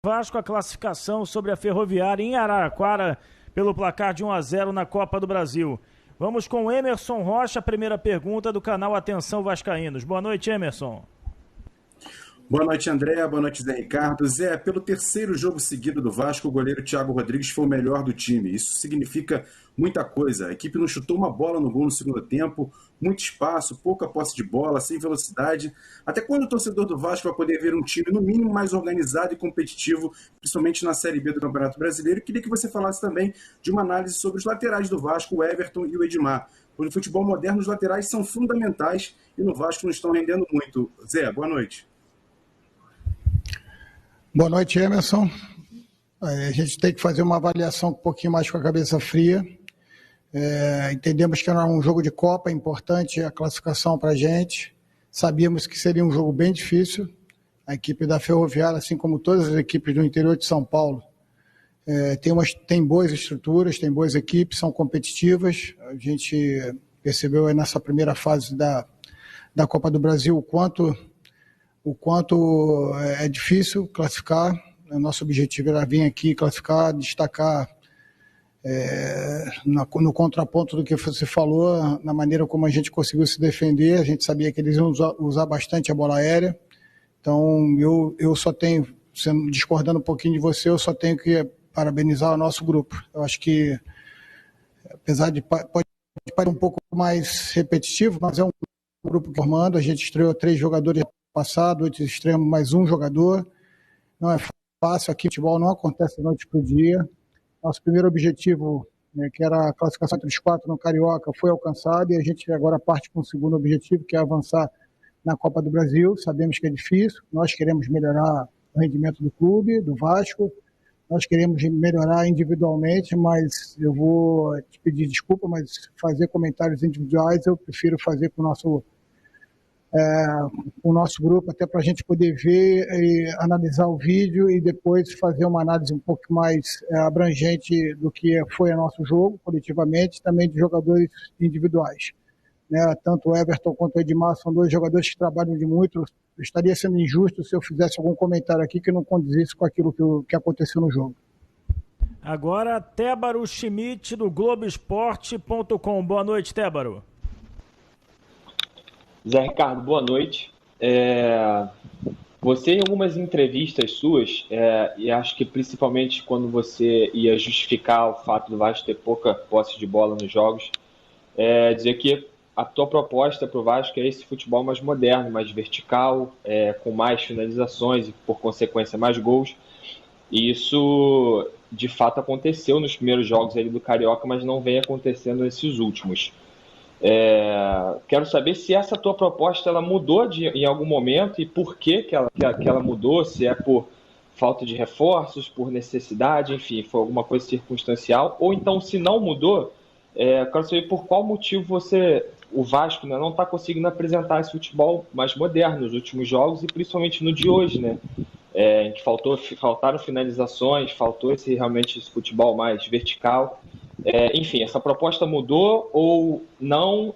Vasco a classificação sobre a Ferroviária em Araraquara pelo placar de 1-0 na Copa do Brasil. Vamos com Emerson Rocha, a primeira pergunta do canal Atenção Vascaínos. Boa noite, Emerson. Boa noite, André. Boa noite, Zé Ricardo. Zé, pelo terceiro jogo seguido do Vasco, o goleiro Thiago Rodrigues foi o melhor do time. Isso significa muita coisa. A equipe não chutou uma bola no gol no segundo tempo, muito espaço, pouca posse de bola, sem velocidade. Até quando o torcedor do Vasco vai poder ver um time, no mínimo, mais organizado e competitivo, principalmente na Série B do Campeonato Brasileiro? Eu queria que você falasse também de uma análise sobre os laterais do Vasco, o Everton e o Edmar. No futebol moderno, os laterais são fundamentais e no Vasco não estão rendendo muito. Zé, boa noite. Boa noite, Emerson. A gente tem que fazer uma avaliação um pouquinho mais com a cabeça fria. Entendemos que era um jogo de Copa importante, a classificação para a gente. Sabíamos que seria um jogo bem difícil. A equipe da Ferroviária, assim como todas as equipes do interior de São Paulo, tem boas estruturas, tem boas equipes, são competitivas. A gente percebeu aí nessa primeira fase da Copa do Brasil o quanto é difícil classificar. O nosso objetivo era vir aqui classificar, destacar no contraponto do que você falou, na maneira como a gente conseguiu se defender. A gente sabia que eles iam usar bastante a bola aérea. Então, eu só tenho, discordando um pouquinho de você, eu só tenho que parabenizar o nosso grupo. Eu acho que, apesar de pode parecer um pouco mais repetitivo, mas é um grupo formando. A gente estreou 3 jogadores passado, 8 extremos, mais um jogador. Não é fácil, aqui o futebol não acontece da noite para o dia. Nosso primeiro objetivo, que era a classificação entre os 4 no Carioca, foi alcançado e a gente agora parte com o segundo objetivo, que é avançar na Copa do Brasil. Sabemos que é difícil, nós queremos melhorar o rendimento do clube, do Vasco, nós queremos melhorar individualmente, mas eu vou te pedir desculpa, mas fazer comentários individuais eu prefiro fazer com o nosso grupo, até para a gente poder ver e analisar o vídeo e depois fazer uma análise um pouco mais abrangente do que foi o nosso jogo, coletivamente, também de jogadores individuais. Tanto o Everton quanto o Edmar são 2 jogadores que trabalham de muito. Eu estaria sendo injusto se eu fizesse algum comentário aqui que não condizisse com aquilo que aconteceu no jogo. Agora, Tébaro Schmidt, do Globoesporte.com. Boa noite, Tébaro. Zé Ricardo, boa noite. Você, em algumas entrevistas suas, e acho que principalmente quando você ia justificar o fato do Vasco ter pouca posse de bola nos jogos, dizer que a tua proposta para o Vasco é esse futebol mais moderno, mais vertical, com mais finalizações e, por consequência, mais gols. E isso, de fato, aconteceu nos primeiros jogos ali do Carioca, mas não vem acontecendo nesses últimos. Quero saber se essa tua proposta ela mudou em algum momento e por que ela mudou, se é por falta de reforços, por necessidade, enfim, foi alguma coisa circunstancial, ou então, se não mudou, quero saber por qual motivo o Vasco, né, não está conseguindo apresentar esse futebol mais moderno nos últimos jogos e principalmente no de hoje, né, em que faltaram finalizações, faltou realmente esse futebol mais vertical. Enfim, essa proposta mudou ou não?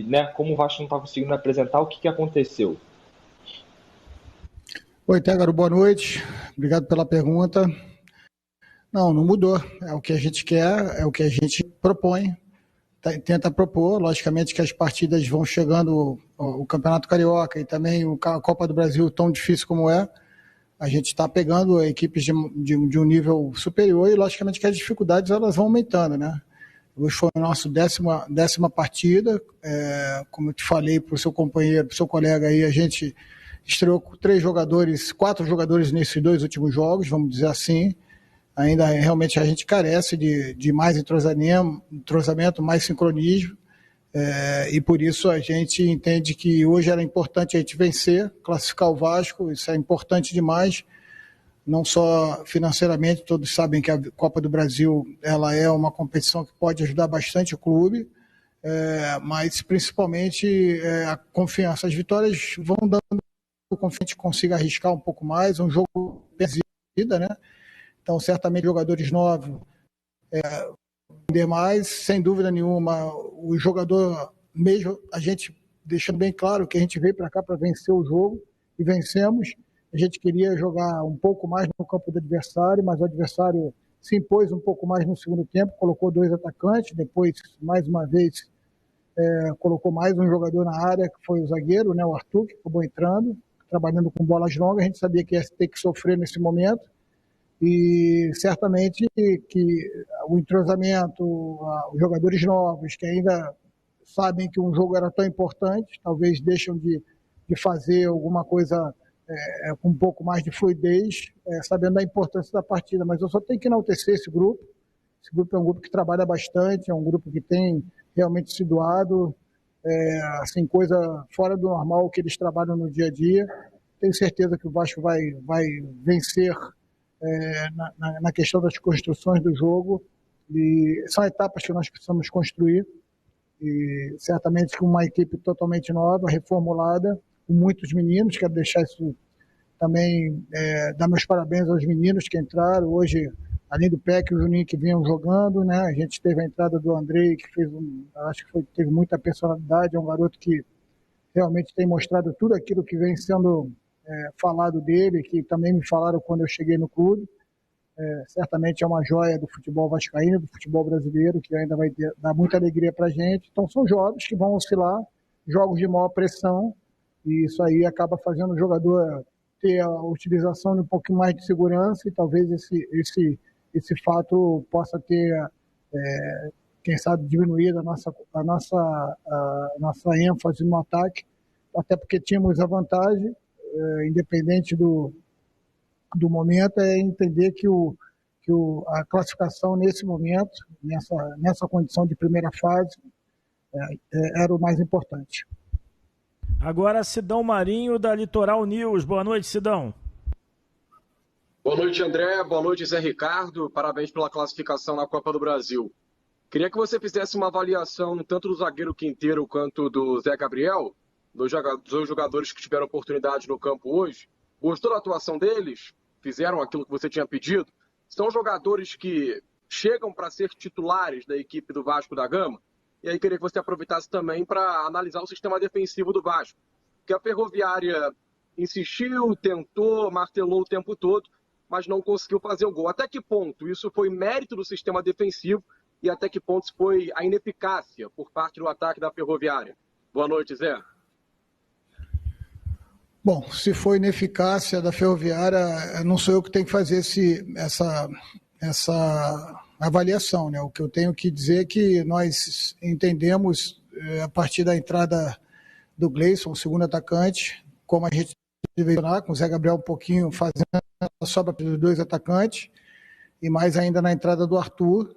Né, como o Vasco não está conseguindo apresentar, o que aconteceu? Oi, Tégaro, boa noite. Obrigado pela pergunta. Não mudou. É o que a gente quer, é o que a gente propõe, tenta propor. Logicamente que as partidas vão chegando, o Campeonato Carioca e também a Copa do Brasil, tão difícil como é. A gente está pegando equipes de um nível superior e, logicamente, que as dificuldades elas vão aumentando, né? Hoje foi a nossa décima partida. Como eu te falei para o seu companheiro, para o seu colega aí, a gente estreou com 4 jogadores nesses 2 últimos jogos, vamos dizer assim. Ainda realmente a gente carece de mais entrosamento, mais sincronismo. E por isso a gente entende que hoje era importante a gente vencer, classificar o Vasco, isso é importante demais, não só financeiramente. Todos sabem que a Copa do Brasil ela é uma competição que pode ajudar bastante o clube, mas principalmente a confiança. As vitórias vão dando confiança, a gente consiga arriscar um pouco mais, um jogo perdida, né? Então certamente jogadores novos, demais, sem dúvida nenhuma, o jogador, mesmo a gente deixando bem claro que a gente veio para cá para vencer o jogo, e vencemos, A gente queria jogar um pouco mais no campo do adversário, mas o adversário se impôs um pouco mais no segundo tempo, colocou 2 atacantes, depois, mais uma vez, colocou mais um jogador na área, que foi o zagueiro, né, o Arthur, que acabou entrando, trabalhando com bolas longas. A gente sabia que ia ter que sofrer nesse momento, e certamente que o entrosamento, os jogadores novos, que ainda sabem que um jogo era tão importante, talvez deixam de fazer alguma coisa com um pouco mais de fluidez, sabendo da importância da partida. Mas eu só tenho que enaltecer esse grupo. Esse grupo é um grupo que trabalha bastante, é um grupo que tem realmente se doado, assim, coisa fora do normal que eles trabalham no dia a dia. Tenho certeza que o Vasco vai vencer na questão das construções do jogo, e são etapas que nós precisamos construir, e certamente com uma equipe totalmente nova, reformulada, com muitos meninos. Quero deixar isso também, dar meus parabéns aos meninos que entraram hoje, além do Peck e o Juninho, que vinham jogando, né? A gente teve a entrada do Andrei, que acho que teve muita personalidade, é um garoto que realmente tem mostrado tudo aquilo que vem sendo falado dele, que também me falaram quando eu cheguei no clube. Certamente é uma joia do futebol vascaíno, do futebol brasileiro, que ainda vai dar muita alegria para a gente. Então são jogos que vão oscilar, jogos de maior pressão, e isso aí acaba fazendo o jogador ter a utilização de um pouco mais de segurança, e talvez esse fato possa ter, quem sabe, diminuído a nossa ênfase no ataque, até porque tínhamos a vantagem, independente do momento, é entender que a classificação nesse momento, nessa condição de primeira fase, era o mais importante. Agora, Sidão Marinho, da Litoral News. Boa noite, Sidão. Boa noite, André. Boa noite, Zé Ricardo. Parabéns pela classificação na Copa do Brasil. Queria que você fizesse uma avaliação tanto do zagueiro Quinteiro quanto do Zé Gabriel, dois jogadores que tiveram oportunidade no campo hoje. Gostou da atuação deles? Fizeram aquilo que você tinha pedido? São jogadores que chegam para ser titulares da equipe do Vasco da Gama? E aí queria que você aproveitasse também para analisar o sistema defensivo do Vasco. Porque a Ferroviária insistiu, tentou, martelou o tempo todo, mas não conseguiu fazer o gol. Até que ponto isso foi mérito do sistema defensivo e até que ponto isso foi a ineficácia por parte do ataque da Ferroviária? Boa noite, Zé. Bom, se for ineficácia da Ferroviária, não sou eu que tenho que fazer essa avaliação, né? O que eu tenho que dizer é que nós entendemos, a partir da entrada do Gleison, o segundo atacante, como a gente deveria jogar, com o Zé Gabriel um pouquinho fazendo a sobra dos 2 atacantes, e mais ainda na entrada do Arthur.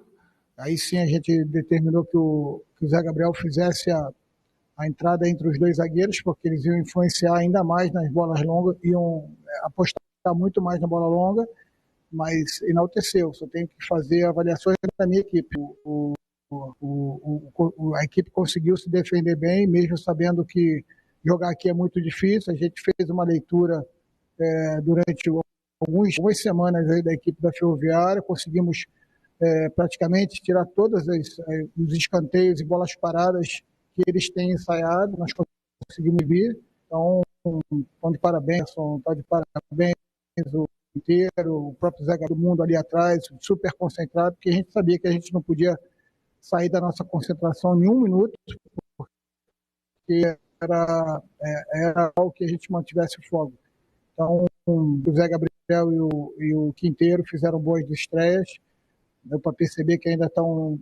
Aí sim a gente determinou que o Zé Gabriel fizesse a entrada entre os 2 zagueiros, porque eles iam influenciar ainda mais nas bolas longas, iam apostar muito mais na bola longa, mas enalteceu. Só tenho que fazer avaliações da minha equipe. A equipe conseguiu se defender bem, mesmo sabendo que jogar aqui é muito difícil. A gente fez uma leitura durante algumas semanas aí da equipe da Ferroviária, conseguimos praticamente tirar todos os escanteios e bolas paradas que eles têm ensaiado, nós conseguimos vir. Então, estão de parabéns, está de parabéns o inteiro, o próprio Zé do Mundo ali atrás, super concentrado, porque a gente sabia que a gente não podia sair da nossa concentração em um minuto, porque era algo que a gente mantivesse o fogo. Então, o Zé Gabriel e o Quinteiro fizeram boas estreias, deu para perceber que ainda estão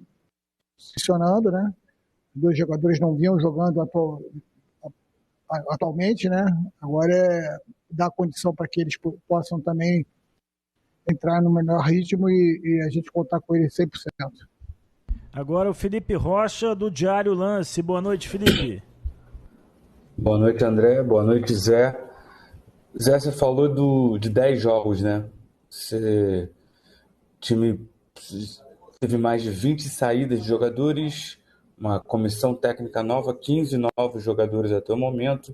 funcionando, né? Os 2 jogadores não vinham jogando atualmente, né? Agora dar condição para que eles possam também entrar no melhor ritmo e a gente contar com eles 100%. Agora o Felipe Rocha, do Diário Lance. Boa noite, Felipe. Boa noite, André. Boa noite, Zé. Zé, você falou de 10 jogos, né? O time teve mais de 20 saídas de jogadores, uma comissão técnica nova, 15 novos jogadores até o momento,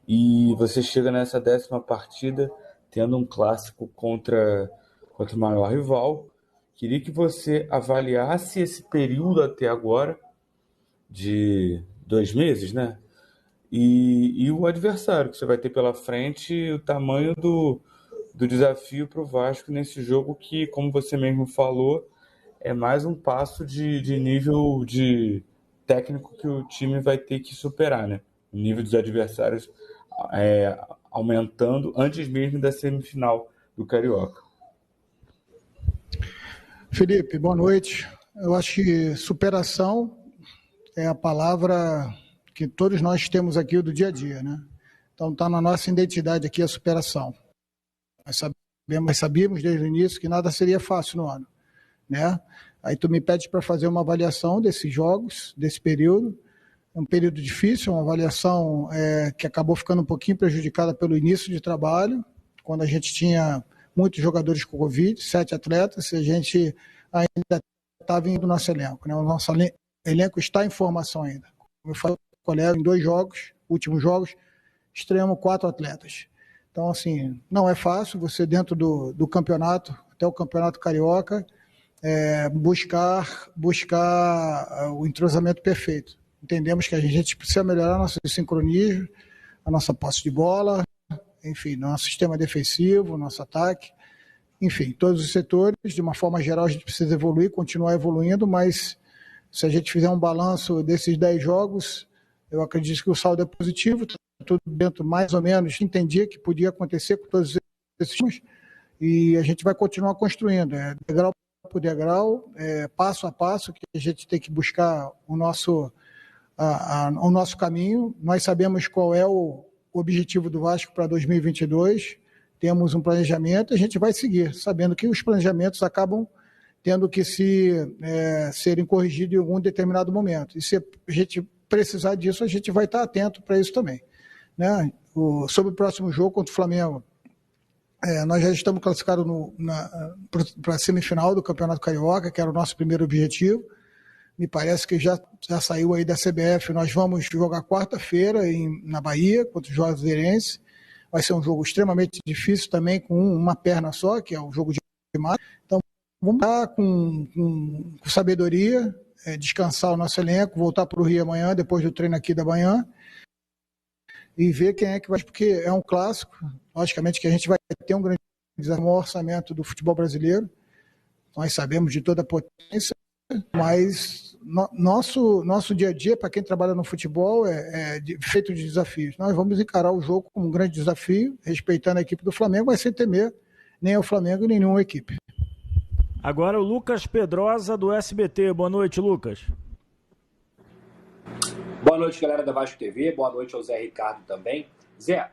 e você chega nessa 10ª partida tendo um clássico contra o maior rival. Queria que você avaliasse esse período até agora, de 2 meses, né? e o adversário que você vai ter pela frente, o tamanho do desafio para o Vasco nesse jogo que, como você mesmo falou, é mais um passo de nível de técnico que o time vai ter que superar, né? O nível dos adversários aumentando antes mesmo da semifinal do Carioca. Felipe, boa noite. Eu acho que superação é a palavra que todos nós temos aqui do dia a dia, né? Então está na nossa identidade aqui a superação. Nós sabíamos desde o início que nada seria fácil no ano, né? Aí tu me pede para fazer uma avaliação desses jogos, desse período. É um período difícil, uma avaliação que acabou ficando um pouquinho prejudicada pelo início de trabalho, quando a gente tinha muitos jogadores com Covid, 7 atletas, e a gente ainda estava indo no nosso elenco, né? O nosso elenco está em formação ainda. Como eu falei com o colega, em 2 jogos, últimos jogos, estreamos 4 atletas. Então, assim, não é fácil você dentro do campeonato, até o campeonato carioca, buscar o entrosamento perfeito. Entendemos que a gente precisa melhorar nosso sincronismo, a nossa posse de bola, enfim, nosso sistema defensivo, nosso ataque, enfim, todos os setores, de uma forma geral, a gente precisa evoluir, continuar evoluindo, mas se a gente fizer um balanço desses 10 jogos, eu acredito que o saldo é positivo, tudo dentro mais ou menos, entendia que podia acontecer com todos esses times, e a gente vai continuar construindo, degrau por degrau, passo a passo, que a gente tem que buscar o nosso caminho. Nós sabemos qual é o objetivo do Vasco para 2022, temos um planejamento, a gente vai seguir, sabendo que os planejamentos acabam tendo que serem corrigidos em algum determinado momento. E se a gente precisar disso, a gente vai estar atento para isso também, né? Sobre o próximo jogo contra o Flamengo, nós já estamos classificados para a semifinal do Campeonato Carioca, que era o nosso primeiro objetivo. Me parece que já saiu aí da CBF. Nós vamos jogar quarta-feira na Bahia contra o Juazeirense. Vai ser um jogo extremamente difícil também, com uma perna só, que é o jogo de mata. Então, vamos lá com sabedoria, descansar o nosso elenco, voltar para o Rio amanhã, depois do treino aqui da manhã, e ver quem é que vai, porque é um clássico. Logicamente que a gente vai ter um grande desafio no orçamento do futebol brasileiro. Nós sabemos de toda a potência, mas nosso dia a dia, para quem trabalha no futebol, feito de desafios. Nós vamos encarar o jogo como um grande desafio, respeitando a equipe do Flamengo, mas sem temer nem o Flamengo nem nenhuma equipe. Agora o Lucas Pedrosa, do SBT. Boa noite, Lucas. Boa noite, galera da Vasco TV. Boa noite ao Zé Ricardo também. Zé,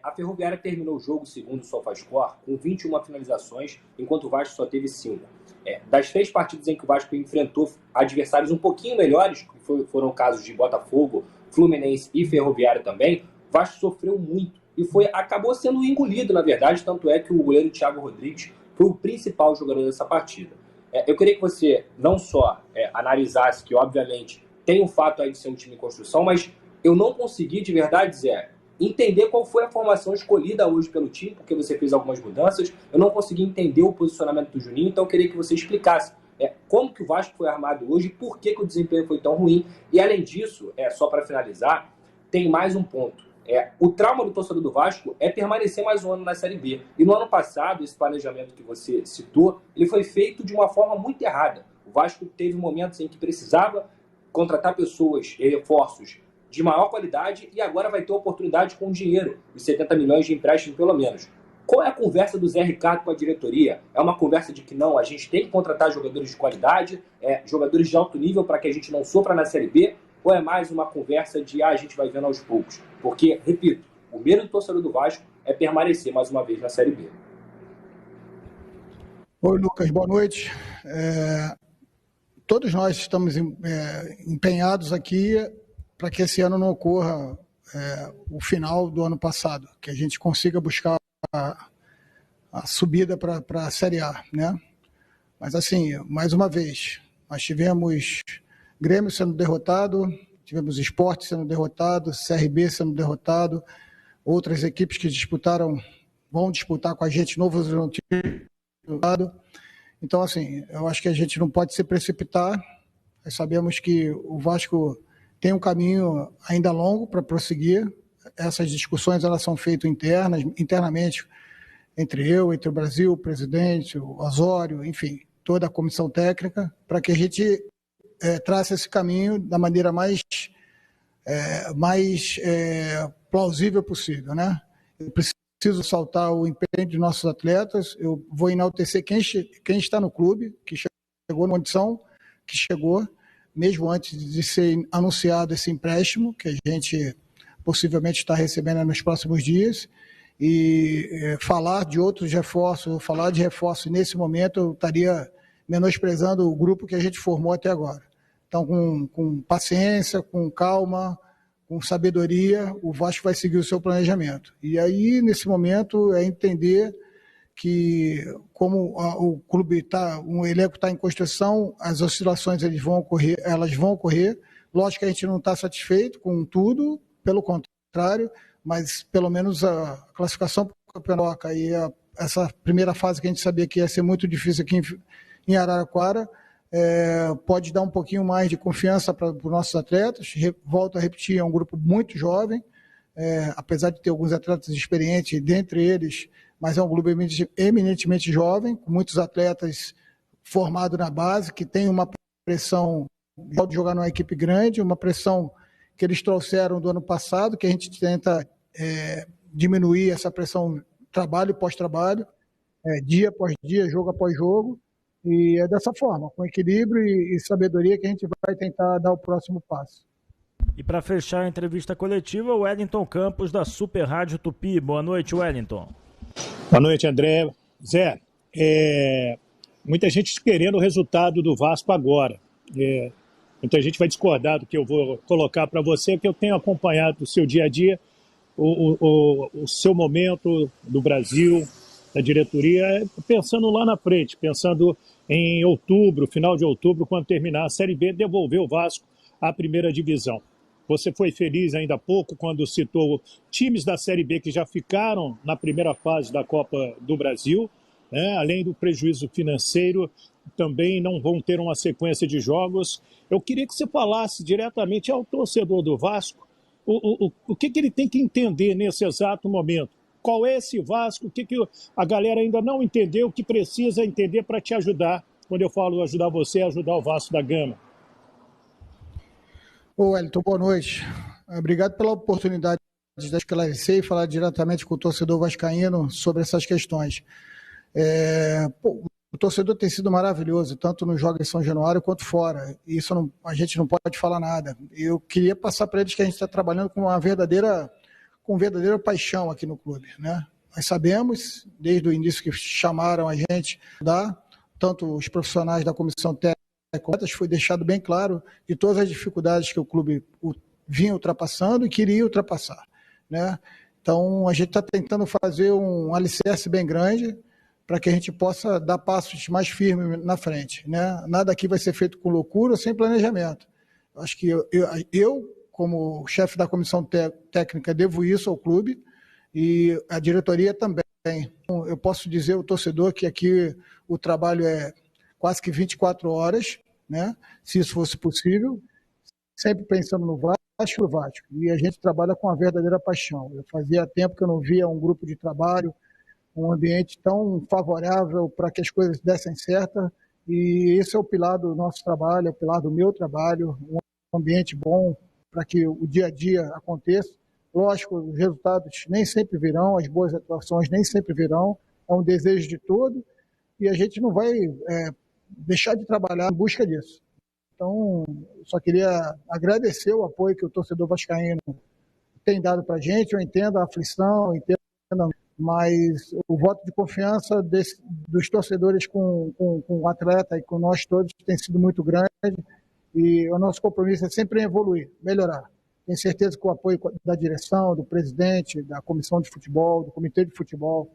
a Ferroviária terminou o jogo, segundo o SofaScore, com 21 finalizações, enquanto o Vasco só teve 5. Das 3 partidas em que o Vasco enfrentou adversários um pouquinho melhores, que foram casos de Botafogo, Fluminense e Ferroviária também, o Vasco sofreu muito e acabou sendo engolido, na verdade, tanto é que o goleiro Thiago Rodrigues foi o principal jogador dessa partida. Eu queria que você não só analisasse que, obviamente, tem o fato aí de ser um time em construção, mas eu não consegui, de verdade, Zé, entender qual foi a formação escolhida hoje pelo time, porque você fez algumas mudanças. Eu não consegui entender o posicionamento do Juninho, então eu queria que você explicasse como que o Vasco foi armado hoje, por que o desempenho foi tão ruim. E além disso, só para finalizar, tem mais um ponto. O trauma do torcedor do Vasco é permanecer mais um ano na Série B. E no ano passado, esse planejamento que você citou, ele foi feito de uma forma muito errada. O Vasco teve momentos em que precisava contratar pessoas e reforços de maior qualidade e agora vai ter oportunidade com dinheiro, os 70 milhões de empréstimo pelo menos. Qual é a conversa do Zé Ricardo com a diretoria? É uma conversa de que não, a gente tem que contratar jogadores de qualidade, jogadores de alto nível para que a gente não sofra na Série B? Ou é mais uma conversa de a gente vai vendo aos poucos? Porque, repito, o medo do torcedor do Vasco é permanecer mais uma vez na Série B. Oi, Lucas, boa noite. Todos nós estamos empenhados aqui para que esse ano não ocorra o final do ano passado, que a gente consiga buscar a subida para a Série A, né? Mas assim, mais uma vez, nós tivemos Grêmio sendo derrotado, tivemos Sport sendo derrotado, CRB sendo derrotado, outras equipes que vão disputar com a gente, Novo Horizontino. Então, assim, eu acho que a gente não pode se precipitar. Nós sabemos que o Vasco tem um caminho ainda longo para prosseguir. Essas discussões elas são feitas internamente, entre o Brasil, o presidente, o Osório, enfim, toda a comissão técnica, para que a gente trace esse caminho da maneira mais plausível possível, né? Eu preciso saltar o empenho de nossos atletas, eu vou enaltecer quem está no clube, que chegou na condição que chegou, mesmo antes de ser anunciado esse empréstimo, que a gente possivelmente está recebendo nos próximos dias, e falar de outros reforços, falar de reforços nesse momento, eu estaria menosprezando o grupo que a gente formou até agora. Então, com paciência, com calma, com sabedoria, o Vasco vai seguir o seu planejamento. E aí, nesse momento, é entender que, como o clube está, um elenco está em construção, as oscilações elas vão ocorrer. Lógico que a gente não está satisfeito com tudo, pelo contrário, mas pelo menos a classificação para o Campeonato e essa primeira fase que a gente sabia que ia ser muito difícil aqui em Araraquara, pode dar um pouquinho mais de confiança para os nossos atletas. Volto a repetir, é um grupo muito jovem, apesar de ter alguns atletas experientes dentre eles, mas é um grupo eminentemente jovem, com muitos atletas formados na base, que tem uma pressão de jogar numa equipe grande, uma pressão que eles trouxeram do ano passado, que a gente tenta diminuir essa pressão trabalho e pós-trabalho, dia após dia, jogo após jogo, e é dessa forma, com equilíbrio e sabedoria, que a gente vai tentar dar o próximo passo. E para fechar a entrevista coletiva, o Wellington Campos, da Super Rádio Tupi. Boa noite, Wellington. Boa noite, André. Zé, muita gente querendo o resultado do Vasco agora. Muita gente vai discordar do que eu vou colocar para você, que eu tenho acompanhado o seu dia a dia, o seu momento do Brasil, da diretoria, pensando lá na frente, pensando em outubro, final de outubro, quando terminar a Série B, devolver o Vasco à primeira divisão. Você foi feliz ainda há pouco quando citou times da Série B que já ficaram na primeira fase da Copa do Brasil, né? Além do prejuízo financeiro, também não vão ter uma sequência de jogos. Eu queria que você falasse diretamente ao torcedor do Vasco o que ele tem que entender nesse exato momento. Qual é esse Vasco? O que a galera ainda não entendeu, que precisa entender para te ajudar? Quando eu falo ajudar você, é ajudar o Vasco da Gama. Ô, Wellington, boa noite. Obrigado pela oportunidade de esclarecer e falar diretamente com o torcedor vascaíno sobre essas questões. O torcedor tem sido maravilhoso, tanto nos jogos em São Januário quanto fora. Isso a gente não pode falar nada. Eu queria passar para eles que a gente está trabalhando com verdadeira paixão aqui no clube, né? Nós sabemos, desde o início que chamaram a gente, tanto os profissionais da comissão técnica, foi deixado bem claro de todas as dificuldades que o clube vinha ultrapassando e queria ultrapassar, né? Então, a gente está tentando fazer um alicerce bem grande para que a gente possa dar passos mais firmes na frente, né? Nada aqui vai ser feito com loucura ou sem planejamento. Acho que eu como chefe da comissão técnica, devo isso ao clube e a diretoria também. Eu posso dizer ao torcedor que aqui o trabalho é quase que 24 horas, né? Se isso fosse possível, sempre pensando no Vasco. E a gente trabalha com a verdadeira paixão. Eu fazia tempo que eu não via um grupo de trabalho, um ambiente tão favorável para que as coisas dessem certo. E esse é o pilar do nosso trabalho, é o pilar do meu trabalho, um ambiente bom para que o dia a dia aconteça. Lógico, os resultados nem sempre virão, as boas atuações nem sempre virão, é um desejo de todo, e a gente não vai deixar de trabalhar em busca disso. Então, só queria agradecer o apoio que o torcedor vascaíno tem dado para a gente. Eu entendo a aflição, mas o voto de confiança dos torcedores com o atleta e com nós todos tem sido muito grande, e o nosso compromisso é sempre evoluir, melhorar. Tenho certeza que o apoio da direção, do presidente, da comissão de futebol, do comitê de futebol,